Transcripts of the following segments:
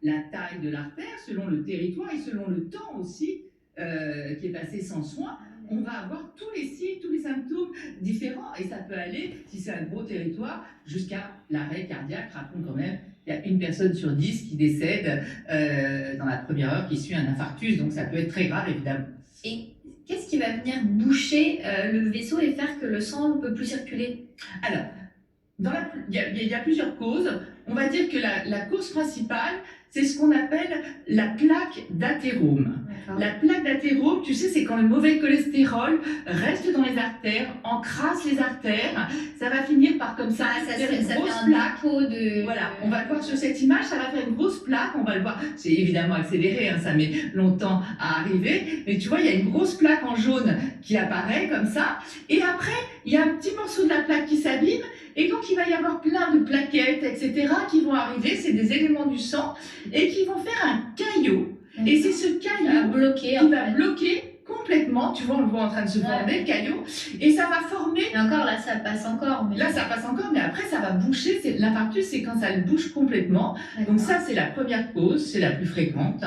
la taille de l'artère, selon le territoire et selon le temps aussi qui est passé sans soin, on va avoir tous les signes, tous les symptômes différents. Et ça peut aller, si c'est un gros territoire, jusqu'à l'arrêt cardiaque. Rappelons quand même, il y a 1 personne sur 10 qui décède dans la première heure qui suit un infarctus. Donc ça peut être très grave, évidemment. Et qu'est-ce qui va venir boucher le vaisseau et faire que le sang ne peut plus circuler? Alors, il y a plusieurs causes. On va dire que la cause principale, c'est ce qu'on appelle la plaque d'athérome. La plaque d'athérome, tu sais, c'est quand le mauvais cholestérol reste dans les artères, encrasse les artères, ça va finir par comme ça, faire une grosse plaque. Voilà, on va le voir sur cette image, ça va faire une grosse plaque, on va le voir, c'est évidemment accéléré, hein, ça met longtemps à arriver, mais tu vois, il y a une grosse plaque en jaune qui apparaît comme ça, et après, il y a un petit morceau de la plaque qui s'abîme, et donc il va y avoir plein de plaquettes, etc., qui vont arriver, c'est des éléments du sang, et qui vont faire un caillot. Et c'est ce caillot qui va bloquer complètement, tu vois, on le voit en train de se former, le caillot, et ça va former... Et encore, là, ça passe encore. Là, ça passe encore, mais après, ça va boucher. L'infarctus, c'est quand ça le bouche complètement. Donc ça, c'est la première cause, c'est la plus fréquente.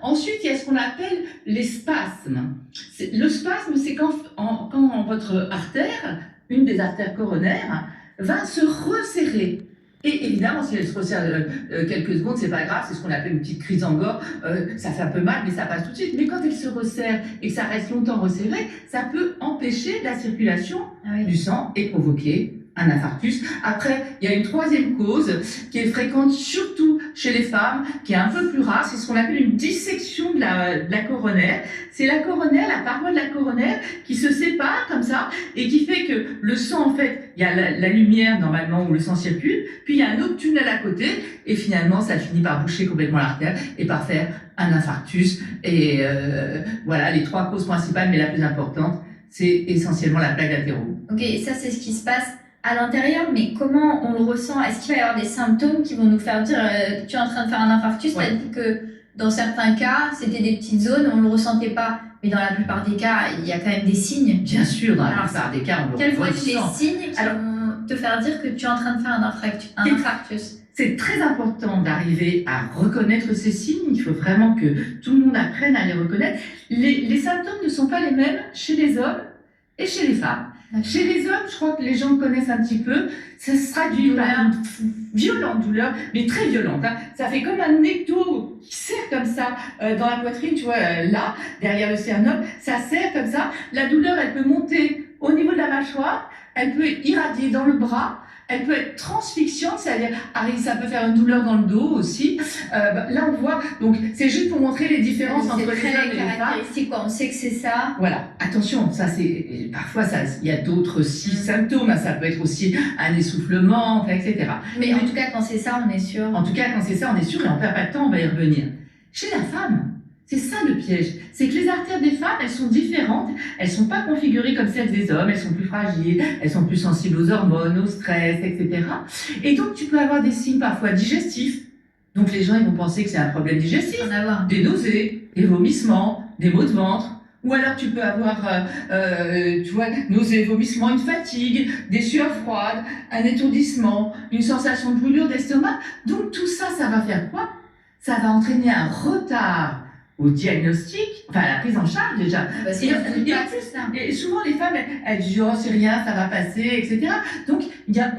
Ensuite, il y a ce qu'on appelle les spasmes. Le spasme, c'est quand votre artère, une des artères coronaires, va se resserrer. Et évidemment, si elle se resserre quelques secondes, c'est pas grave, c'est ce qu'on appelle une petite crise en gorge, ça fait un peu mal, mais ça passe tout de suite. Mais quand elle se resserre et que ça reste longtemps resserré, ça peut empêcher la circulation du sang et provoquer un infarctus. Après, il y a une troisième cause qui est fréquente surtout chez les femmes, qui est un peu plus rare, c'est ce qu'on appelle une dissection de la coronaire. C'est la coronaire, la paroi de la coronaire qui se sépare comme ça et qui fait que le sang, en fait, il y a la lumière normalement où le sang circule, puis il y a un autre tunnel à côté et finalement ça finit par boucher complètement l'artère et par faire un infarctus. Et voilà les trois causes principales, mais la plus importante, c'est essentiellement la plaque d'athérome. Ok, et ça c'est ce qui se passe à l'intérieur, mais comment on le ressent? Est-ce qu'il va y avoir des symptômes qui vont nous faire dire tu es en train de faire un infarctus? Ouais. Tu as dit que dans certains cas, c'était des petites zones, on ne le ressentait pas. Mais dans la plupart des cas, il y a quand même des signes. Bien sûr, dans la plupart des cas, on le ressent. Quels vont être les signes qui vont te faire dire que tu es en train de faire un infarctus? C'est très important d'arriver à reconnaître ces signes. Il faut vraiment que tout le monde apprenne à les reconnaître. Les symptômes ne sont pas les mêmes chez les hommes et chez les femmes. Chez les hommes, je crois que les gens connaissent un petit peu, ça se traduit par une violente douleur, mais très violente. Hein. Ça fait comme un étau qui serre comme ça dans la poitrine, tu vois, là, derrière le sternum, ça serre comme ça. La douleur, elle peut monter au niveau de la mâchoire, elle peut irradier dans le bras, elle peut être transfixiante, c'est-à-dire ça peut faire une douleur dans le dos aussi. Là, on voit, donc c'est juste pour montrer les différences entre les hommes et les femmes. Quoi. On sait que c'est ça. Voilà, attention, ça c'est parfois il y a d'autres symptômes, ça peut être aussi un essoufflement, etc. Mais en tout cas, quand c'est ça, on est sûr. En tout cas, quand c'est ça, on est sûr et on perd pas de temps, on va y revenir. Chez la femme, c'est ça le piège, c'est que les artères des femmes, elles sont différentes, elles sont pas configurées comme celles des hommes, elles sont plus fragiles, elles sont plus sensibles aux hormones, au stress, etc. Et donc tu peux avoir des signes parfois digestifs. Donc les gens ils vont penser que c'est un problème digestif, des nausées, des vomissements, des maux de ventre. Ou alors tu peux avoir, tu vois, nausées, vomissements, une fatigue, des sueurs froides, un étourdissement, une sensation de brûlure d'estomac. Donc tout ça, ça va faire quoi? Ça va entraîner un retard au diagnostic, enfin à la prise en charge déjà. Et souvent les femmes, elles disent oh c'est rien, ça va passer, etc. Donc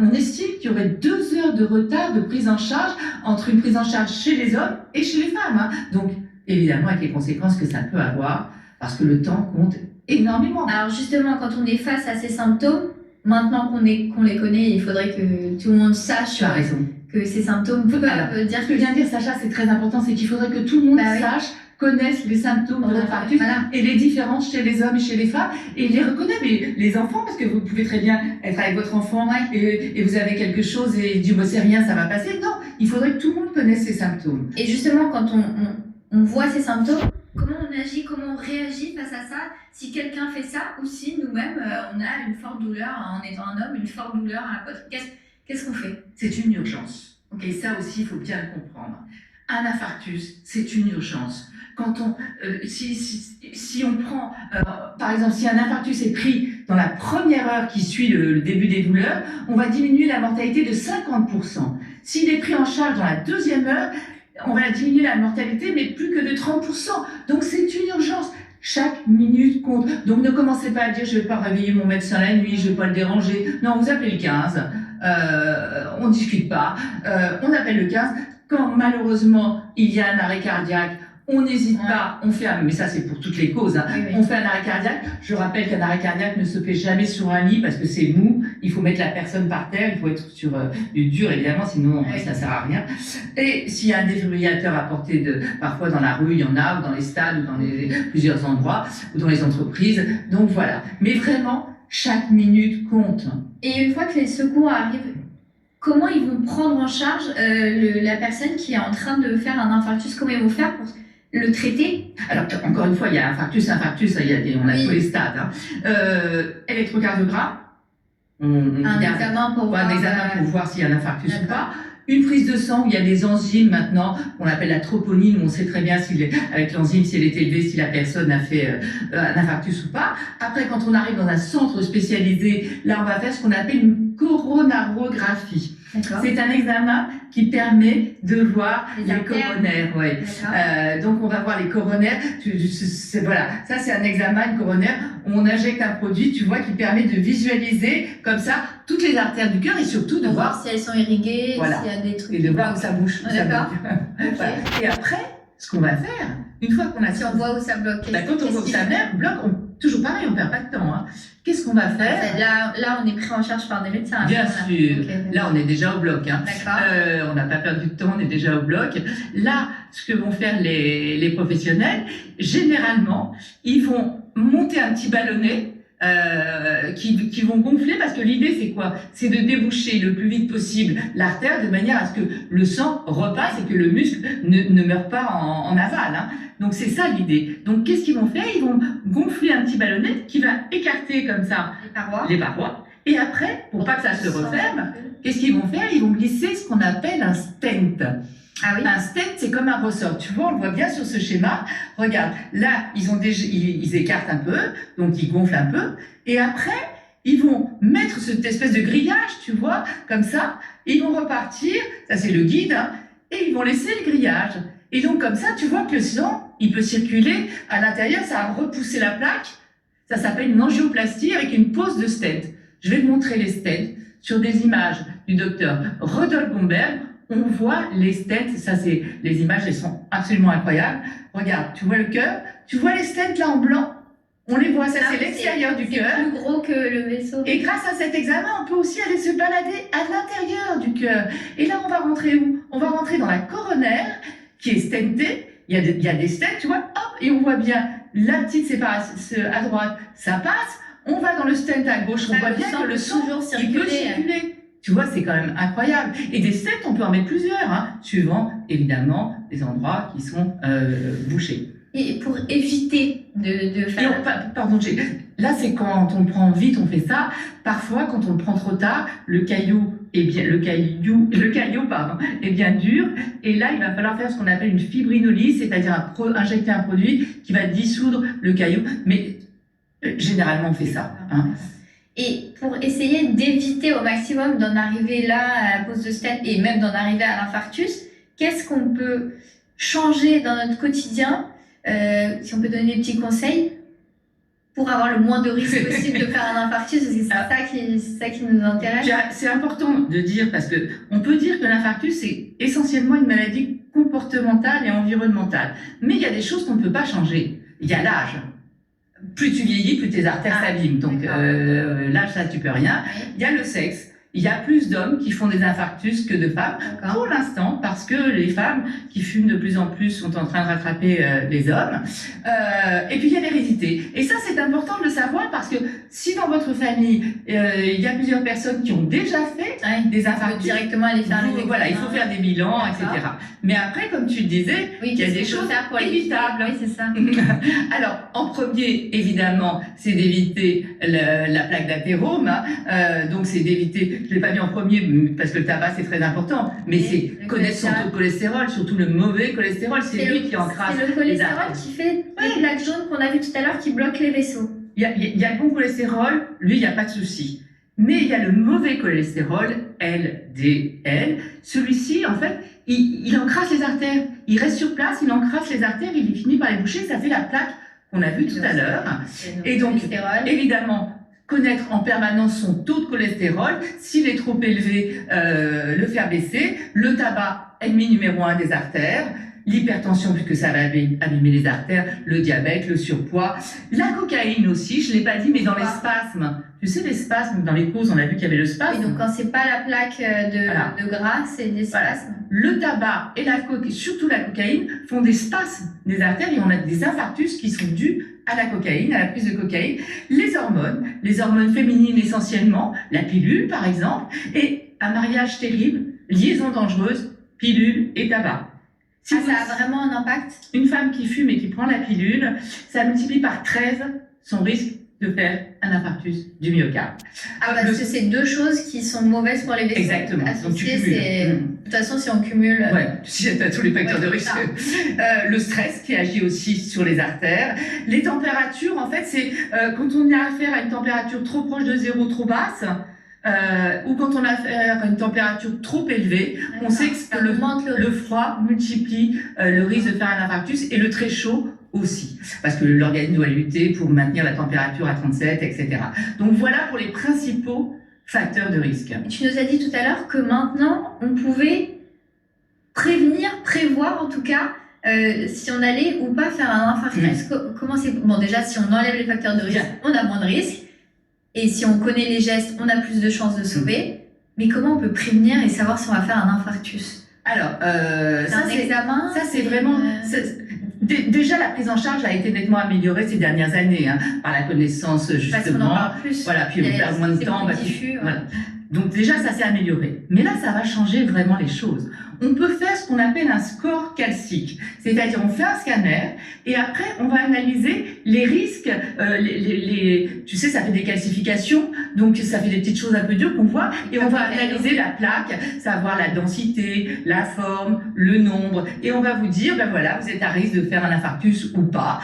on estime qu'il y aurait 2 heures de retard de prise en charge entre une prise en charge chez les hommes et chez les femmes. Hein. Donc évidemment avec les conséquences que ça peut avoir, parce que le temps compte énormément. Alors justement, quand on est face à ces symptômes, maintenant qu'on les connaît, il faudrait que tout le monde sache. Tu as raison. Que ces symptômes peuvent dire. Ce que vient de dire Sacha, c'est très important, c'est qu'il faudrait que tout le monde sache, connaisse les symptômes de l'infarctus et les différences chez les hommes et chez les femmes, et les reconnaître. Mais les enfants, parce que vous pouvez très bien être avec votre enfant et vous avez quelque chose et du bon c'est rien, ça va passer. Non, il faudrait que tout le monde connaisse ces symptômes. Et justement, quand on voit ces symptômes, comment on agit, comment on réagit face à ça? Si quelqu'un fait ça, ou si nous-mêmes, on a une forte douleur, en étant un homme, une forte douleur à la poitrine, qu'est-ce qu'on fait? C'est une urgence. Et ça aussi, il faut bien le comprendre. Un infarctus, c'est une urgence. Quand si on prend, par exemple, si un infarctus est pris dans la première heure qui suit le début des douleurs, on va diminuer la mortalité de 50%. S'il est pris en charge dans la 2e heure, on va diminuer la mortalité, mais plus que de 30%. Donc c'est une urgence. Chaque minute compte. Donc ne commencez pas à dire je ne vais pas réveiller mon médecin la nuit, je ne vais pas le déranger. Non, vous appelez le 15. On ne discute pas. On appelle le 15. Quand malheureusement il y a un arrêt cardiaque, on n'hésite pas, on fait un, mais ça c'est pour toutes les causes, hein. Oui, oui. On fait un arrêt cardiaque. Je rappelle qu'un arrêt cardiaque ne se fait jamais sur un lit parce que c'est mou. Il faut mettre la personne par terre, il faut être sur du dur évidemment, sinon Oui. ça sert à rien. Et s'il y a un défibrillateur à portée de, parfois dans la rue, il y en a, ou dans les stades, ou dans plusieurs endroits, ou dans les entreprises. Donc voilà. Mais vraiment, chaque minute compte. Et une fois que les secours arrivent, comment ils vont prendre en charge la personne qui est en train de faire un infarctus? Comment ils vont faire pour le traiter? Alors, encore une fois, il y a infarctus, on a Oui. tous les stades. Hein. Électrocardiogramme, Un examen pour voir s'il y a un infarctus ou D'accord. pas. Une prise de sang où il y a des enzymes maintenant, qu'on appelle la troponine, où on sait très bien avec l'enzyme si elle est élevée, si la personne a fait un infarctus ou pas. Après, quand on arrive dans un centre spécialisé, là, on va faire ce qu'on appelle une coronarographie. D'accord. C'est un examen qui permet de voir Les les artères. coronaires. Ouais. D'accord. Donc on va voir les coronaires. Voilà, ça c'est un examen, une coronaire, où on injecte un produit, tu vois, qui permet de visualiser comme ça toutes les artères du cœur et surtout de Pour voir voir si elles sont irriguées, Voilà. s'il y a des trucs. et de voir où ça bouge. Ah, où ça d'accord. bouge. Ok. Voilà. Et après, ce qu'on va faire, une fois qu'on a Si on voit où ça bloque. quand on voit que ça bloque, toujours pareil, on perd pas de temps. Hein. Qu'est-ce qu'on va faire? Là, on est pris en charge par des médecins. Bien Voilà. sûr. Ok, Là, on est déjà au bloc. Hein. D'accord. On n'a pas perdu de temps, on est déjà au bloc. Là, ce que vont faire les professionnels, généralement, ils vont monter un petit ballonnet qui vont gonfler parce que l'idée, c'est quoi? C'est de déboucher le plus vite possible l'artère de manière à ce que le sang repasse et que le muscle ne meure pas en aval. Hein. Donc, c'est ça l'idée. Donc, qu'est-ce qu'ils vont faire? Ils vont gonfler un petit ballonnet qui va écarter comme ça les parois. Et après, pour pas que ça se referme, qu'est-ce qu'ils vont faire? Ils vont glisser ce qu'on appelle un stent. Ah oui. Un stent, c'est comme un ressort. Tu vois, on le voit bien sur ce schéma. Regarde, là, ils écartent un peu, donc ils gonflent un peu. Et après, ils vont mettre cette espèce de grillage, tu vois, comme ça. Ils vont repartir, ça c'est le guide, hein, et ils vont laisser le grillage. Et donc comme ça, tu vois que le sang, il peut circuler à l'intérieur, ça va repousser la plaque. Ça s'appelle une angioplastie avec une pose de stent. Je vais te montrer les stents sur des images du docteur Rodolphe Gomberg. On voit les stents, ça c'est les images, elles sont absolument incroyables. Regarde, tu vois le cœur, tu vois les stents là en blanc, on les voit, ça c'est l'extérieur du cœur. C'est plus gros que le vaisseau. Et grâce à cet examen, on peut aussi aller se balader à l'intérieur du cœur. Et là, on va rentrer où? On va rentrer dans la coronaire qui est stentée. Il y a des stents, tu vois, hop, et on voit bien la petite séparation à droite, ça passe. On va dans le stent à gauche, on voit bien que le sang toujours il peut circuler. Tu vois, c'est quand même incroyable. Et des stents, on peut en mettre plusieurs, hein, suivant évidemment les endroits qui sont bouchés. Et pour éviter de faire. Là, c'est quand on le prend vite, on fait ça. Parfois, quand on le prend trop tard, le caillou est bien dur. Et là, il va falloir faire ce qu'on appelle une fibrinolyse, c'est-à-dire injecter un produit qui va dissoudre le caillou. Mais généralement, on fait ça. Hein. Et pour essayer d'éviter au maximum d'en arriver là à la pose de stent et même d'en arriver à l'infarctus, qu'est-ce qu'on peut changer dans notre quotidien, si on peut donner des petits conseils pour avoir le moins de risques possible de faire un infarctus, parce que c'est ça qui nous intéresse. C'est important de dire, parce que on peut dire que l'infarctus c'est essentiellement une maladie comportementale et environnementale, mais il y a des choses qu'on ne peut pas changer. Il y a l'âge. Plus tu vieillis, plus tes artères s'abîment. Donc l'âge, ça, tu peux rien. Il y a le sexe. Il y a plus d'hommes qui font des infarctus que de femmes, pour l'instant, parce que les femmes qui fument de plus en plus sont en train de rattraper les hommes. Et puis il y a l'hérédité. Et ça, c'est important de le savoir, parce que si dans votre famille, il y a plusieurs personnes qui ont déjà fait des infarctus, directement aller faire les voilà, il faut faire des bilans, etc. Mais après, comme tu le disais, il y a des choses évitables. Oui, c'est ça. Alors, en premier, évidemment, c'est d'éviter la plaque d'athérome. Donc, c'est d'éviter, je ne l'ai pas mis en premier parce que le tabac, c'est très important, mais c'est connaître son taux de cholestérol, surtout le mauvais cholestérol. C'est lui qui encrasse. C'est le cholestérol qui fait les plaques jaunes qu'on a vu tout à l'heure qui bloquent les vaisseaux. Il y a le bon cholestérol, lui, il n'y a pas de souci. Mais il y a le mauvais cholestérol, LDL, celui-ci, en fait, il encrasse les artères. Il reste sur place, il encrasse les artères, il finit par les boucher, ça fait la plaque qu'on a vue tout à l'heure. Et donc, évidemment, connaître en permanence son taux de cholestérol, s'il est trop élevé, le faire baisser. Le tabac, ennemi numéro 1 des artères. L'hypertension, puisque ça va abîmer les artères, le diabète, le surpoids. La cocaïne aussi, je ne l'ai pas dit, mais dans les spasmes. Tu sais, les spasmes, dans les causes, on a vu qu'il y avait le spasme. Oui, donc quand c'est pas la plaque de gras, c'est des spasmes. Le tabac et surtout la cocaïne, font des spasmes des artères et on a des infarctus qui sont dus à la cocaïne, à la prise de cocaïne. Les hormones féminines essentiellement, la pilule par exemple, et un mariage terrible, liaison dangereuse, pilule et tabac. Ça a vraiment un impact. Une femme qui fume et qui prend la pilule, ça multiplie par 13 son risque de faire un infarctus du myocarde. Parce que c'est deux choses qui sont mauvaises pour les vaisseaux. Exactement. Donc tu cumules. De toute façon, si on cumule... Ouais, si tu as tous les facteurs de risque. Le stress qui agit aussi sur les artères. Les températures, en fait, c'est quand on a affaire à une température trop proche de zéro, trop basse, ou quand on a affaire à une température trop élevée, on sait que le froid multiplie le risque de faire un infarctus et le très chaud aussi, parce que l'organisme doit lutter pour maintenir la température à 37, etc. Donc voilà pour les principaux facteurs de risque. Et tu nous as dit tout à l'heure que maintenant, on pouvait prévoir en tout cas, si on allait ou pas faire un infarctus. Comment c'est... Bon, déjà, si on enlève les facteurs de risque, on a moins de risques. Et si on connaît les gestes, on a plus de chances de sauver. Mais comment on peut prévenir et savoir si on va faire un infarctus? Alors, ça c'est vraiment... Déjà, la prise en charge a été nettement améliorée ces dernières années, par la connaissance, justement. Parce qu'on en parle plus. Voilà, puis on perd moins de temps. Voilà. Donc déjà, ça s'est amélioré. Mais là, ça va changer vraiment les choses. On peut faire ce qu'on appelle un score calcique. C'est-à-dire, on fait un scanner et après, on va analyser les risques. Tu sais, ça fait des calcifications, donc ça fait des petites choses un peu dures qu'on voit. Et on va analyser la plaque, savoir la densité, la forme, le nombre. Et on va vous dire, ben voilà, vous êtes à risque de faire un infarctus ou pas.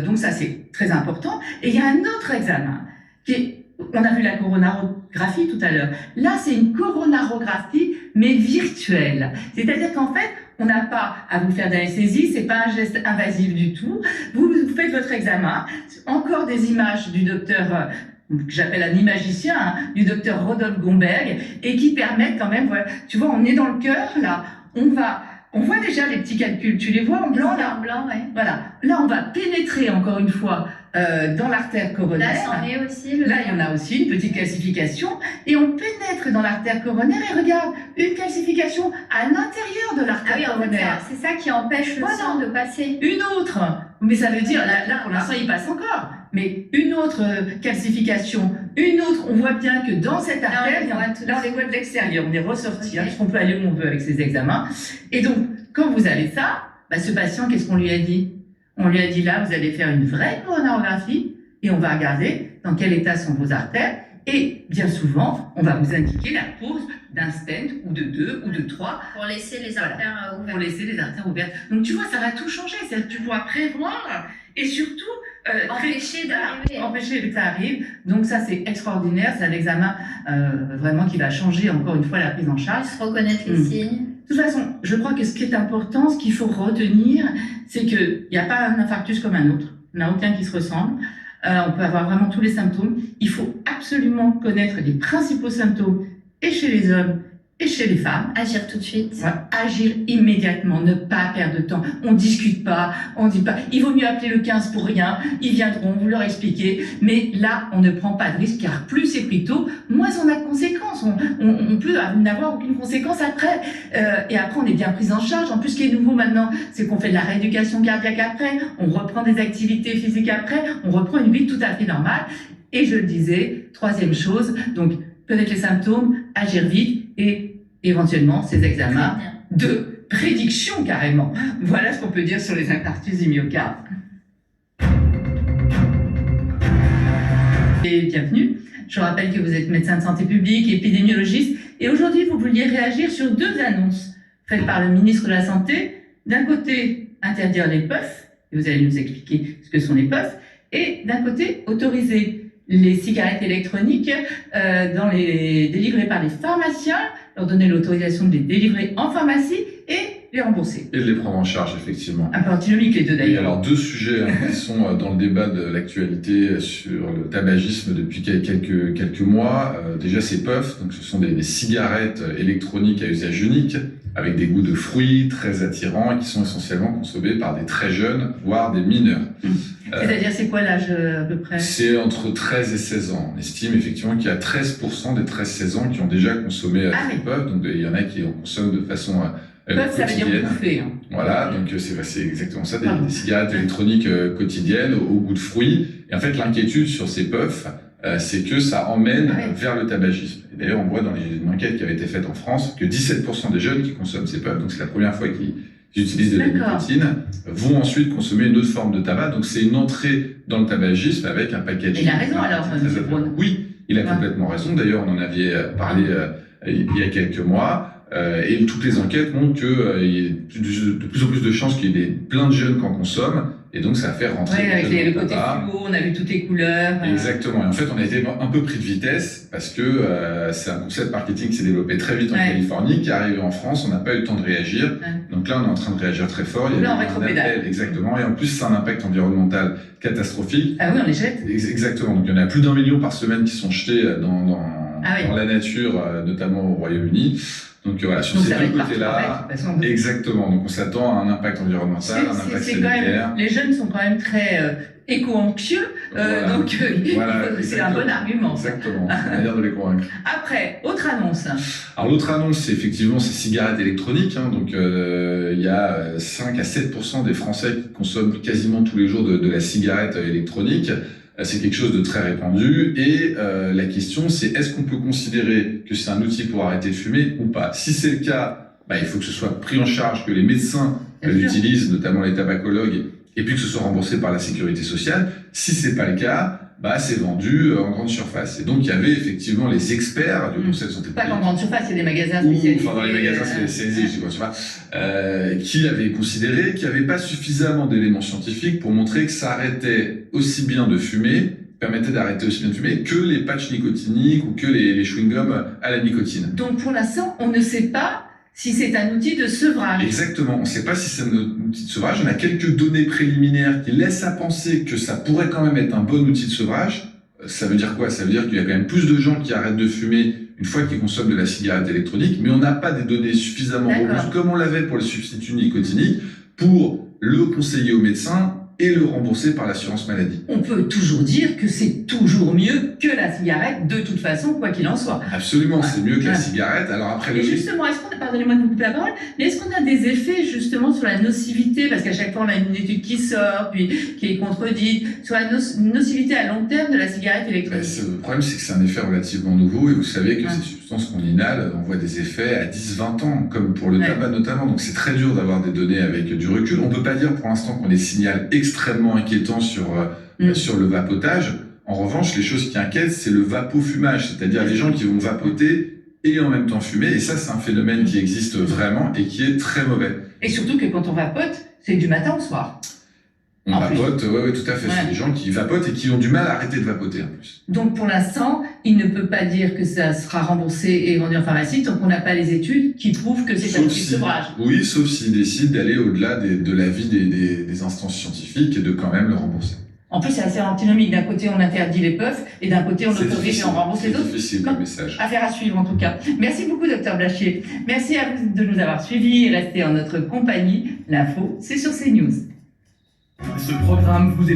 Donc ça, c'est très important. Et il y a un autre examen qui est... On a vu la coronarographie tout à l'heure. Là, c'est une coronarographie, mais virtuelle. C'est-à-dire qu'en fait, on n'a pas à vous faire d'anesthésie, c'est pas un geste invasif du tout. Vous faites votre examen, encore des images du docteur, que j'appelle un imagicien, du docteur Rodolphe Gomberg, et qui permettent quand même, voilà, tu vois, on est dans le cœur, là, on voit déjà les petits calculs, tu les vois en blanc là? En blanc, ouais. Voilà. Là, on va pénétrer encore une fois dans l'artère coronaire. Là, c'en est aussi. Là, il y en a aussi une petite calcification. Et on pénètre dans l'artère coronaire et regarde, une calcification à l'intérieur de l'artère coronaire. C'est ça qui empêche le sang de passer. Une autre. Mais ça veut dire, là pour l'instant, il passe encore. Mais une autre calcification, une autre, on voit bien que dans cette artère, là on les voit de l'extérieur, on est ressorti, puisqu'on peut aller où on veut avec ces examens. Et donc, quand vous avez ça, ce patient, qu'est-ce qu'on lui a dit? On lui a dit là, vous allez faire une vraie coronarographie et on va regarder dans quel état sont vos artères. Et bien souvent, on va vous indiquer la pose d'un stent ou de 2 ou de 3. Pour laisser les artères ouvertes. Pour laisser les artères ouvertes. Donc tu vois, ça va tout changer. Tu pourras prévoir et surtout empêcher que ça arrive. Donc ça, c'est extraordinaire. C'est un examen vraiment qui va changer encore une fois la prise en charge. Se reconnaître les signes. De toute façon, je crois que ce qui est important, ce qu'il faut retenir, c'est qu'il n'y a pas un infarctus comme un autre. Il n'y en a aucun qui se ressemble. On peut avoir vraiment tous les symptômes. Il faut absolument connaître les principaux symptômes et chez les hommes et chez les femmes. Agir tout de suite. Ouais, agir immédiatement, ne pas perdre de temps. On discute pas, on dit pas. Il vaut mieux appeler le 15 pour rien. Ils viendront, vous leur expliquer. Mais là, on ne prend pas de risque car plus c'est pris tôt, moins on a de conséquences. On peut n'avoir aucune conséquence après. Et après, on est bien pris en charge. En plus, ce qui est nouveau maintenant, c'est qu'on fait de la rééducation cardiaque après. On reprend des activités physiques après. On reprend une vie tout à fait normale. Et je le disais, troisième chose, donc connaître les symptômes, agir vite et éventuellement ces examens de prédiction carrément. Voilà ce qu'on peut dire sur les infarctus du myocarde. Et bienvenue. Je rappelle que vous êtes médecin de santé publique, épidémiologiste, et aujourd'hui vous vouliez réagir sur deux annonces faites par le ministre de la Santé. D'un côté, interdire les puffs, et vous allez nous expliquer ce que sont les puffs, et d'un côté, autoriser les cigarettes électroniques délivrées par les pharmaciens leur donner l'autorisation de les délivrer en pharmacie et les rembourser. Et de les prendre en charge, effectivement. Un peu antinomique les deux Et d'ailleurs. alors, deux sujets qui sont dans le débat de l'actualité sur le tabagisme depuis quelques mois. Déjà, ces puffs, donc ce sont des cigarettes électroniques à usage unique, avec des goûts de fruits très attirants et qui sont essentiellement consommés par des très jeunes, voire des mineurs. C'est-à-dire, c'est quoi l'âge à peu près? C'est entre 13 et 16 ans. On estime effectivement qu'il y a 13% des 13-16 ans qui ont déjà consommé ces puffs. Donc, il y en a qui en consomment de façon puff, ça veut dire bouffer. Hein. Voilà, donc c'est exactement ça, des cigarettes électroniques quotidiennes au goût de fruits. Et en fait, l'inquiétude sur ces puffs, c'est que ça emmène vers le tabagisme. Et d'ailleurs, on voit dans une enquête qui avait été faite en France que 17% des jeunes qui consomment ces puffs, donc c'est la première fois qu'ils utilisent de la nicotine, vont ensuite consommer une autre forme de tabac. Donc c'est une entrée dans le tabagisme avec un packaging. Il a raison alors, M. Braun. Oui, il a complètement raison. D'ailleurs, on en avait parlé il y a quelques mois. Et toutes les enquêtes montrent qu'il y a de plus en plus de chances qu'il y ait plein de jeunes qui en consomment. Et donc, ça fait rentrer avec le côté fluo, on a vu toutes les couleurs. Exactement. Et en fait, on a été un peu pris de vitesse parce que c'est un concept marketing qui s'est développé très vite en Californie, qui est arrivé en France. On n'a pas eu le temps de réagir. Donc là, on est en train de réagir très fort. Il y a un appel, exactement. Et en plus, c'est un impact environnemental catastrophique. Ah oui, on les jette. Exactement. Donc, il y en a plus d'1 million par semaine qui sont jetés dans la nature, notamment au Royaume-Uni. Donc voilà, sur ces deux côtés-là, exactement. Donc on s'attend à un impact environnemental, un impact sanitaire. Les jeunes sont quand même très éco-anxieux, donc c'est un bon argument. Exactement, c'est une manière de les convaincre. Après, autre annonce. Alors l'autre annonce, c'est effectivement ces cigarettes électroniques. Donc il y a 5 à 7% des Français qui consomment quasiment tous les jours de la cigarette électronique. C'est quelque chose de très répandu et la question c'est est-ce qu'on peut considérer que c'est un outil pour arrêter de fumer ou pas? Si c'est le cas, il faut que ce soit pris en charge, que les médecins l'utilisent, notamment les tabacologues, et puis que ce soit remboursé par la sécurité sociale. Si c'est pas le cas, c'est vendu en grande surface. Et donc il y avait effectivement les experts du Conseil de santé publique. Pas qu'en grande surface, il y a des magasins spécialisés. Enfin dans les magasins spécialisés, je sais pas, qui avaient considéré qu'il n'y avait pas suffisamment d'éléments scientifiques pour montrer que ça arrêtait aussi bien de fumer, permettait d'arrêter aussi bien de fumer que les patchs nicotiniques ou que les chewing-gums à la nicotine. Donc pour l'instant, on ne sait pas si c'est un outil de sevrage. Exactement, on ne sait pas si c'est un outil de sevrage. On a quelques données préliminaires qui laissent à penser que ça pourrait quand même être un bon outil de sevrage. Ça veut dire quoi? Ça veut dire qu'il y a quand même plus de gens qui arrêtent de fumer une fois qu'ils consomment de la cigarette électronique, mais on n'a pas des données suffisamment robustes comme on l'avait pour les substituts nicotiniques pour le conseiller au médecin et le rembourser par l'assurance maladie. On peut toujours dire que c'est toujours mieux que la cigarette, de toute façon, quoi qu'il en soit. Absolument, c'est mieux que la cigarette. Alors après, et justement, pardonnez-moi de vous couper la parole, mais est-ce qu'on a des effets justement sur la nocivité, parce qu'à chaque fois on a une étude qui sort, puis qui est contredite, sur la nocivité à long terme de la cigarette électronique? Le problème, c'est que c'est un effet relativement nouveau, et vous savez que ces substances qu'on inhale, on voit des effets à 10-20 ans, comme pour le tabac notamment, donc c'est très dur d'avoir des données avec du recul. On peut pas dire pour l'instant qu'on ait signal extrêmement inquiétant sur le vapotage. En revanche, les choses qui inquiètent, c'est le vapofumage, c'est-à-dire les gens qui vont vapoter et en même temps fumer. Et ça, c'est un phénomène qui existe vraiment et qui est très mauvais. Et surtout que quand on vapote, c'est du matin au soir. On vapote, oui, tout à fait. C'est des gens qui vapotent et qui ont du mal à arrêter de vapoter en plus. Donc pour l'instant, il ne peut pas dire que ça sera remboursé et vendu en pharmacie tant qu'on n'a pas les études qui prouvent que c'est un outil de sevrage. Oui, sauf s'ils décident d'aller au-delà de l'avis des instances scientifiques et de quand même le rembourser. En plus, c'est assez antinomique. D'un côté, on interdit les puffs et d'un côté, on autorise et on rembourse les autres. C'est difficile comme message. Affaire à suivre en tout cas. Merci beaucoup, Dr Blachier. Merci à vous de nous avoir suivis et restez en notre compagnie. L'info, c'est sur CNews. Ce programme vous est